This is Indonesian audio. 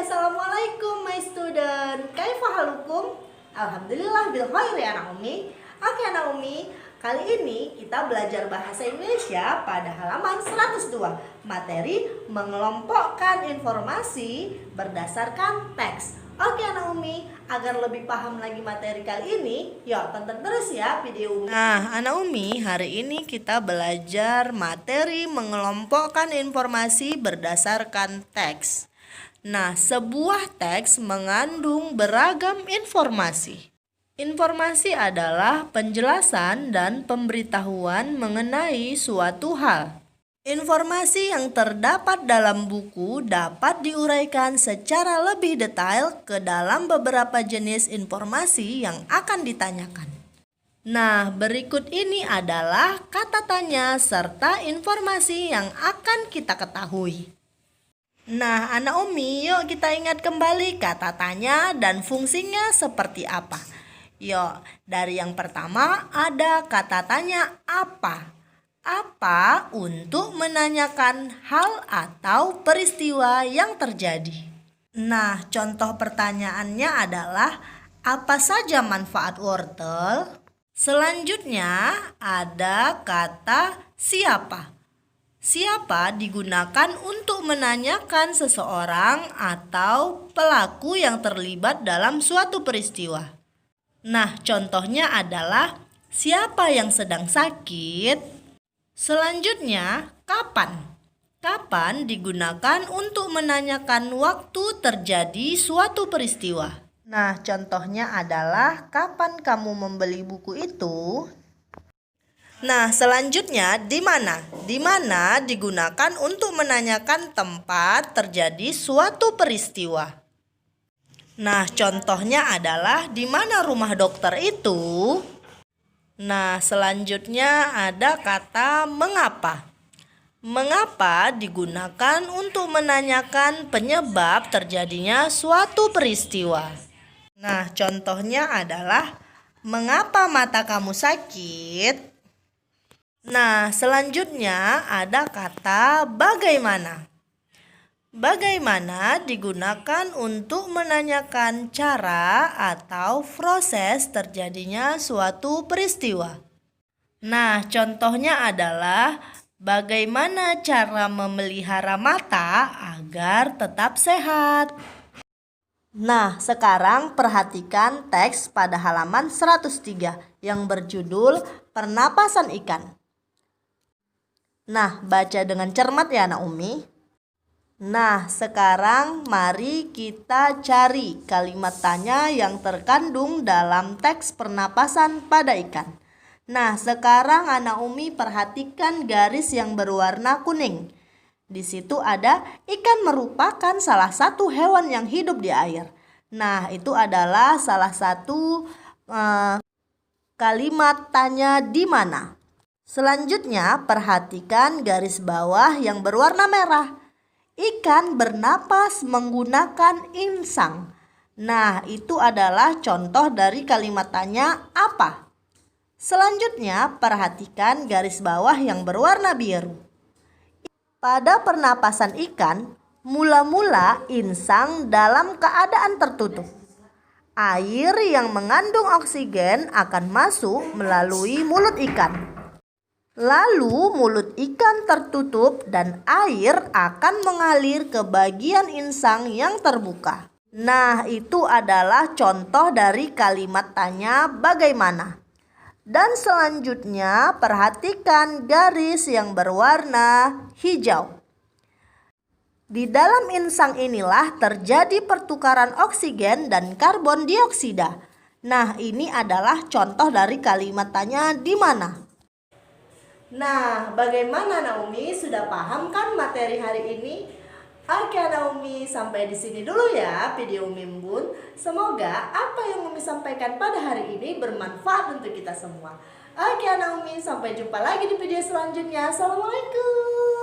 Assalamualaikum my student. Kaifa halukum? Alhamdulillah bil khair ya anak Umi. Oke anak Umi, kali ini kita belajar bahasa Indonesia pada halaman 102. Materi mengelompokkan informasi berdasarkan teks. Oke anak Umi, agar lebih paham lagi materi kali ini, yuk tonton terus ya video Umi. Nah anak Umi, hari ini kita belajar materi mengelompokkan informasi berdasarkan teks. Nah, sebuah teks mengandung beragam informasi. Informasi adalah penjelasan dan pemberitahuan mengenai suatu hal. Informasi yang terdapat dalam buku dapat diuraikan secara lebih detail ke dalam beberapa jenis informasi yang akan ditanyakan. Nah, berikut ini adalah kata tanya serta informasi yang akan kita ketahui. Nah, anak Umi, yuk kita ingat kembali kata tanya dan fungsinya seperti apa. Yuk, dari yang pertama ada kata tanya apa. Apa untuk menanyakan hal atau peristiwa yang terjadi. Nah, contoh pertanyaannya adalah apa saja manfaat wortel? Selanjutnya ada kata siapa. Siapa digunakan untuk menanyakan seseorang atau pelaku yang terlibat dalam suatu peristiwa. Nah, contohnya adalah siapa yang sedang sakit. Selanjutnya, kapan? Kapan digunakan untuk menanyakan waktu terjadi suatu peristiwa. Nah, contohnya adalah kapan kamu membeli buku itu? Nah, selanjutnya di mana? Di mana digunakan untuk menanyakan tempat terjadi suatu peristiwa. Nah, contohnya adalah di mana rumah dokter itu? Nah, selanjutnya ada kata mengapa. Mengapa digunakan untuk menanyakan penyebab terjadinya suatu peristiwa. Nah, contohnya adalah mengapa mata kamu sakit? Nah, selanjutnya ada kata bagaimana. Bagaimana digunakan untuk menanyakan cara atau proses terjadinya suatu peristiwa. Nah, contohnya adalah bagaimana cara memelihara mata agar tetap sehat. Nah, sekarang perhatikan teks pada halaman 103 yang berjudul Pernapasan Ikan. Nah, baca dengan cermat ya anak Umi. Nah, sekarang mari kita cari kalimat tanya yang terkandung dalam teks pernapasan pada ikan. Nah, sekarang anak Umi perhatikan garis yang berwarna kuning. Di situ ada ikan merupakan salah satu hewan yang hidup di air. Nah, itu adalah salah satu kalimat tanya di mana. Selanjutnya, perhatikan garis bawah yang berwarna merah. Ikan bernapas menggunakan insang. Nah, itu adalah contoh dari kalimat tanya apa. Selanjutnya, perhatikan garis bawah yang berwarna biru. Pada pernapasan ikan, mula-mula insang dalam keadaan tertutup. Air yang mengandung oksigen akan masuk melalui mulut ikan. Lalu mulut ikan tertutup dan air akan mengalir ke bagian insang yang terbuka. Nah, itu adalah contoh dari kalimat tanya bagaimana. Dan selanjutnya perhatikan garis yang berwarna hijau. Di dalam insang inilah terjadi pertukaran oksigen dan karbon dioksida. Nah, ini adalah contoh dari kalimat tanya di mana. Nah, bagaimana Naomi? Sudah paham kan materi hari ini? Oke Naomi, sampai di sini dulu ya video Mimbun. Semoga apa yang Umi sampaikan pada hari ini bermanfaat untuk kita semua. Oke Naomi, sampai jumpa lagi di video selanjutnya. Assalamualaikum.